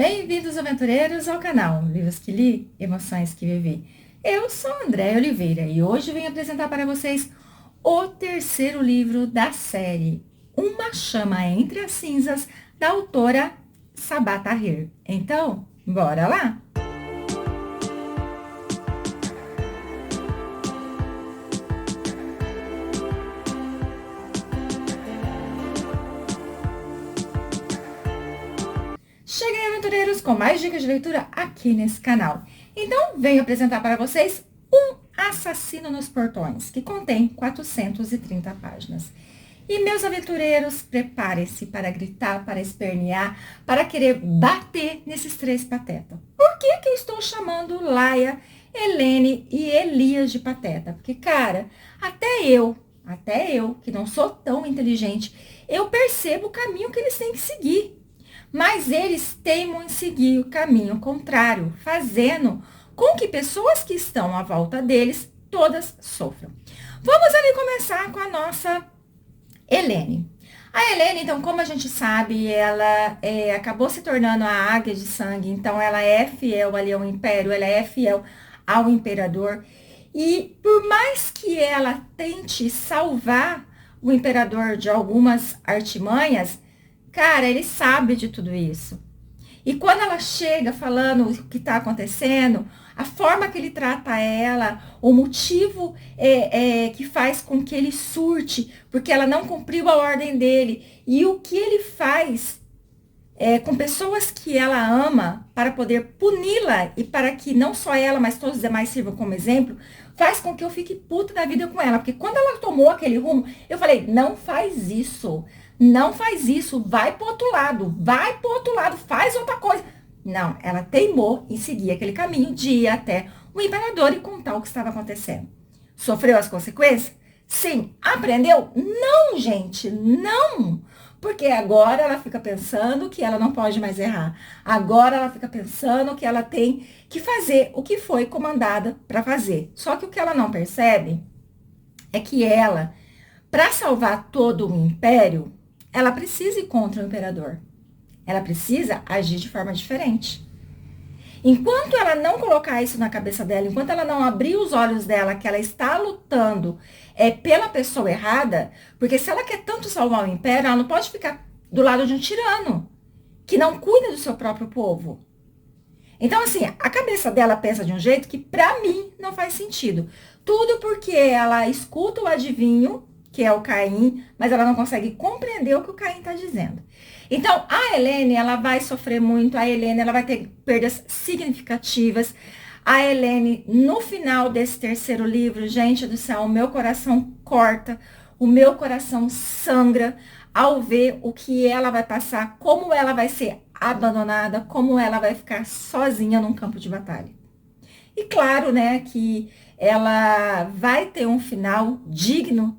Bem-vindos, aventureiros, ao canal Livros que Li, Emoções que Vivi. Eu sou Andréia Oliveira e hoje venho apresentar para vocês o terceiro livro da série Uma Chama Entre as Cinzas, da autora Sabá Tahir. Então, bora lá? Cheguei, aventureiros, com mais dicas de leitura aqui nesse canal. Então, venho apresentar para vocês Um Assassino nos Portões, que contém 430 páginas. E, meus aventureiros, preparem-se para gritar, para espernear, para querer bater nesses três patetas. Por que que eu estou chamando Laia, Helene e Elias de pateta? Porque, cara, até eu, que não sou tão inteligente, eu percebo o caminho que eles têm que seguir. Mas eles teimam em seguir o caminho contrário, fazendo com que pessoas que estão à volta deles todas sofram. Vamos ali começar com a nossa Helene. A Helene, então, como a gente sabe, ela acabou se tornando a águia de sangue, então ela é fiel ali ao império, ela é fiel ao imperador. E por mais que ela tente salvar o imperador de algumas artimanhas, cara, ele sabe de tudo isso. E quando ela chega falando o que está acontecendo, a forma que ele trata ela, o motivo que faz com que ele surte, porque ela não cumpriu a ordem dele, e o que ele faz com pessoas que ela ama para poder puni-la e para que não só ela, mas todos os demais sirvam como exemplo, faz com que eu fique puta da vida com ela. Porque quando ela tomou aquele rumo, eu falei, não faz isso. Não faz isso, vai pro outro lado, faz outra coisa. Não, ela teimou em seguir aquele caminho de ir até o imperador e contar o que estava acontecendo. Sofreu as consequências? Sim. Aprendeu? Não, gente, não. Porque agora ela fica pensando que ela não pode mais errar. Agora ela fica pensando que ela tem que fazer o que foi comandada para fazer. Só que o que ela não percebe é que ela, para salvar todo o império, ela precisa ir contra o imperador. Ela precisa agir de forma diferente. Enquanto ela não colocar isso na cabeça dela, enquanto ela não abrir os olhos dela que ela está lutando pela pessoa errada, porque se ela quer tanto salvar o império, ela não pode ficar do lado de um tirano que não cuida do seu próprio povo. Então, assim, a cabeça dela pensa de um jeito que, pra mim, não faz sentido. Tudo porque ela escuta o adivinho, que é o Caim, mas ela não consegue compreender o que o Caim está dizendo. Então, a Helene, ela vai sofrer muito, a Helene, ela vai ter perdas significativas. A Helene, no final desse terceiro livro, gente do céu, o meu coração corta, o meu coração sangra ao ver o que ela vai passar, como ela vai ser abandonada, como ela vai ficar sozinha num campo de batalha. E claro, né, que ela vai ter um final digno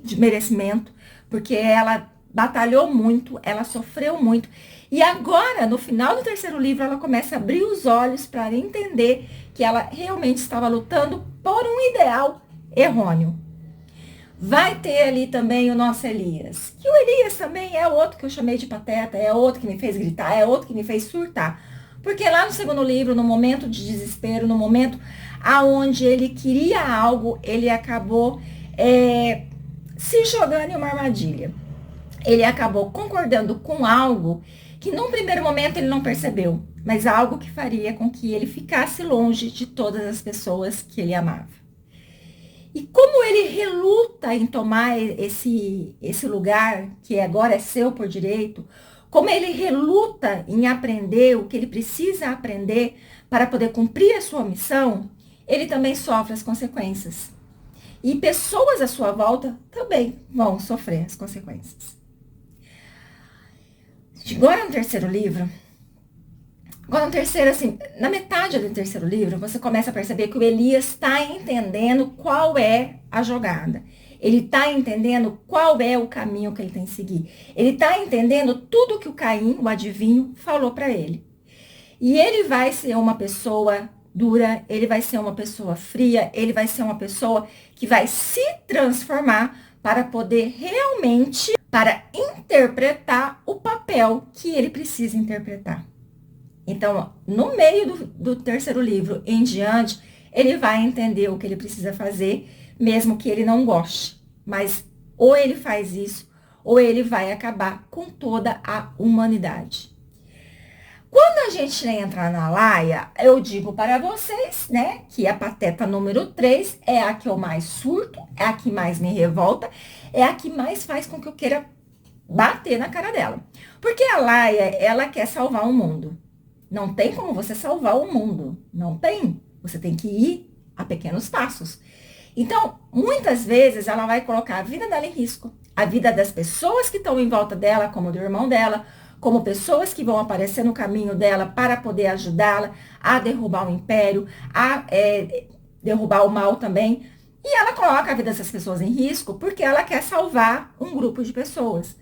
de merecimento, porque ela batalhou muito, ela sofreu muito. E agora, no final do terceiro livro, ela começa a abrir os olhos para entender que ela realmente estava lutando por um ideal errôneo. Vai ter ali também o nosso Elias. Que o Elias também é outro que eu chamei de pateta, é outro que me fez gritar, é outro que me fez surtar. Porque lá no segundo livro, no momento de desespero, no momento aonde ele queria algo, ele acabou se jogando em uma armadilha. Ele acabou concordando com algo que num primeiro momento ele não percebeu, mas algo que faria com que ele ficasse longe de todas as pessoas que ele amava. E como ele reluta em tomar esse lugar, que agora é seu por direito, como ele reluta em aprender o que ele precisa aprender para poder cumprir a sua missão, ele também sofre as consequências. E pessoas à sua volta também vão sofrer as consequências. Agora no terceiro livro, assim, na metade do terceiro livro, você começa a perceber que o Elias está entendendo qual é a jogada. Ele está entendendo qual é o caminho que ele tem que seguir. Ele está entendendo tudo que o Caim, o adivinho, falou para ele. E ele vai ser uma pessoa dura, ele vai ser uma pessoa fria, ele vai ser uma pessoa que vai se transformar para poder realmente, para interpretar o papel que ele precisa interpretar. Então, no meio do terceiro livro em diante, ele vai entender o que ele precisa fazer, mesmo que ele não goste. Mas ou ele faz isso, ou ele vai acabar com toda a humanidade. Quando a gente entra na Laia, eu digo para vocês, né, que a pateta número 3 é a que eu mais surto, é a que mais me revolta, é a que mais faz com que eu queira bater na cara dela. Porque a Laia, ela quer salvar o mundo. Não tem como você salvar o mundo. Não tem. Você tem que ir a pequenos passos. Então, muitas vezes, ela vai colocar a vida dela em risco. A vida das pessoas que estão em volta dela, como do irmão dela, como pessoas que vão aparecer no caminho dela para poder ajudá-la a derrubar o império, a derrubar o mal também. E ela coloca a vida dessas pessoas em risco porque ela quer salvar um grupo de pessoas.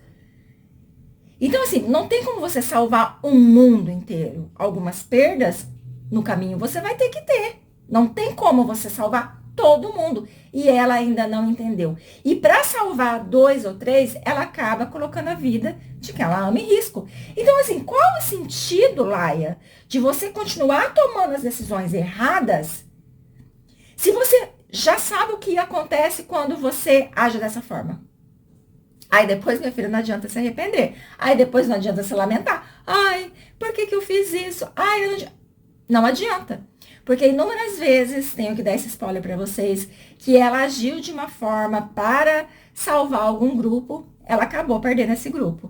Então, assim, não tem como você salvar um mundo inteiro. Algumas perdas no caminho você vai ter que ter. Não tem como você salvar todo mundo. E ela ainda não entendeu. E para salvar 2 ou 3, ela acaba colocando a vida de quem ela ama em risco. Então, assim, qual o sentido, Laia, de você continuar tomando as decisões erradas se você já sabe o que acontece quando você age dessa forma? Aí depois, minha filha, não adianta se arrepender. Aí depois não adianta se lamentar. Ai, por que que eu fiz isso? Ai, não adianta. Porque inúmeras vezes, tenho que dar esse spoiler para vocês, que ela agiu de uma forma para salvar algum grupo, ela acabou perdendo esse grupo.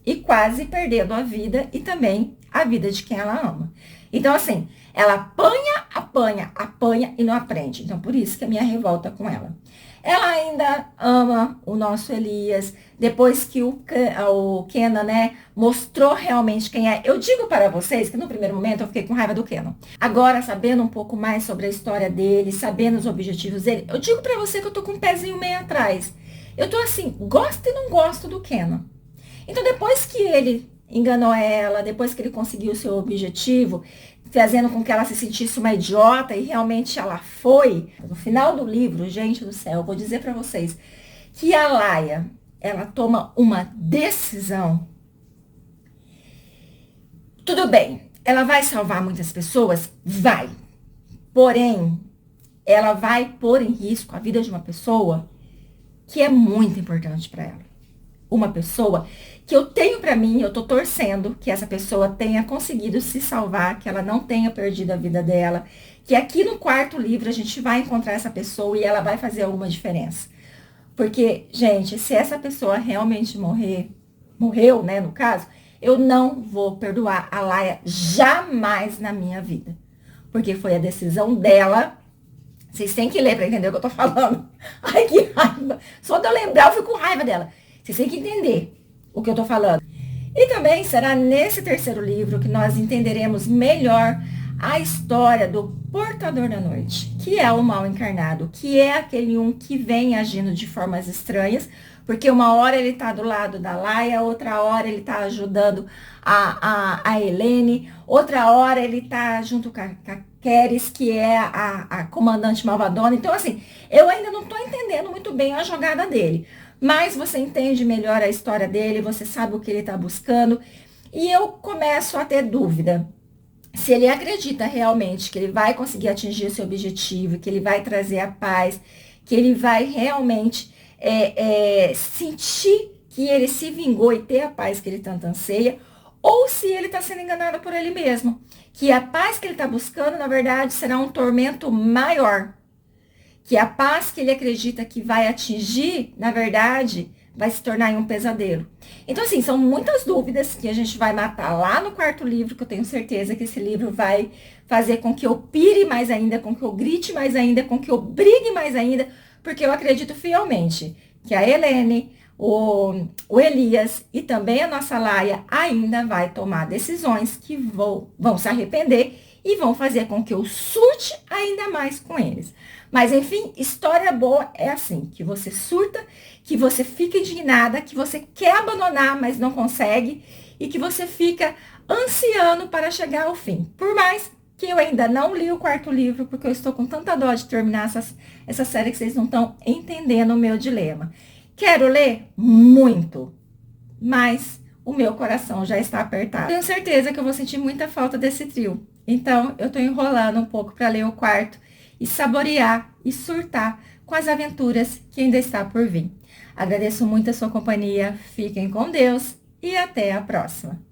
E quase perdendo a vida e também a vida de quem ela ama. Então, assim, ela apanha, apanha, apanha e não aprende. Então, por isso que a minha revolta com ela. Ela ainda ama o nosso Elias, depois que o Kenan, né, mostrou realmente quem é. Eu digo para vocês que no primeiro momento eu fiquei com raiva do Kenan. Agora, sabendo um pouco mais sobre a história dele, sabendo os objetivos dele, eu digo para você que eu tô com um pezinho meio atrás. Eu tô assim, gosto e não gosto do Kenan. Então, depois que ele enganou ela, depois que ele conseguiu o seu objetivo, fazendo com que ela se sentisse uma idiota e realmente ela foi. No final do livro, gente do céu, eu vou dizer para vocês que a Laia, ela toma uma decisão. Tudo bem, ela vai salvar muitas pessoas? Vai. Porém, ela vai pôr em risco a vida de uma pessoa que é muito importante para ela. Uma pessoa que eu tenho para mim, eu tô torcendo que essa pessoa tenha conseguido se salvar, que ela não tenha perdido a vida dela, que aqui no quarto livro a gente vai encontrar essa pessoa e ela vai fazer alguma diferença. Porque, gente, se essa pessoa realmente morreu, né, no caso, eu não vou perdoar a Laia jamais na minha vida. Porque foi a decisão dela. Vocês têm que ler para entender o que eu tô falando. Ai, que raiva. Só de eu lembrar, eu fico com raiva dela. Vocês têm que entender o que eu tô falando. E também será nesse terceiro livro que nós entenderemos melhor a história do portador da noite, que é o mal encarnado, que é aquele um que vem agindo de formas estranhas, porque uma hora ele tá do lado da Laia, outra hora ele tá ajudando a Helene, outra hora ele tá junto com a Keris, que é a comandante malvadona. Então, assim, eu ainda não tô entendendo muito bem a jogada dele. Mas você entende melhor a história dele, você sabe o que ele está buscando. E eu começo a ter dúvida se ele acredita realmente que ele vai conseguir atingir esse objetivo, que ele vai trazer a paz, que ele vai realmente sentir que ele se vingou e ter a paz que ele tanto anseia, ou se ele está sendo enganado por ele mesmo. Que a paz que ele está buscando, na verdade, será um tormento maior. Que a paz que ele acredita que vai atingir, na verdade, vai se tornar em um pesadelo. Então, assim, são muitas dúvidas que a gente vai matar lá no quarto livro, que eu tenho certeza que esse livro vai fazer com que eu pire mais ainda, com que eu grite mais ainda, com que eu brigue mais ainda, porque eu acredito fielmente que a Helene, o Elias e também a nossa Laia ainda vai tomar decisões que vão se arrepender e vão fazer com que eu surte ainda mais com eles. Mas, enfim, história boa é assim, que você surta, que você fica indignada, que você quer abandonar, mas não consegue, e que você fica ansiando para chegar ao fim. Por mais que eu ainda não li o quarto livro, porque eu estou com tanta dó de terminar essa série que vocês não estão entendendo o meu dilema. Quero ler? Muito. Mas o meu coração já está apertado. Tenho certeza que eu vou sentir muita falta desse trio. Então, eu tô enrolando um pouco para ler o quarto e saborear e surtar com as aventuras que ainda está por vir. Agradeço muito a sua companhia, fiquem com Deus e até a próxima.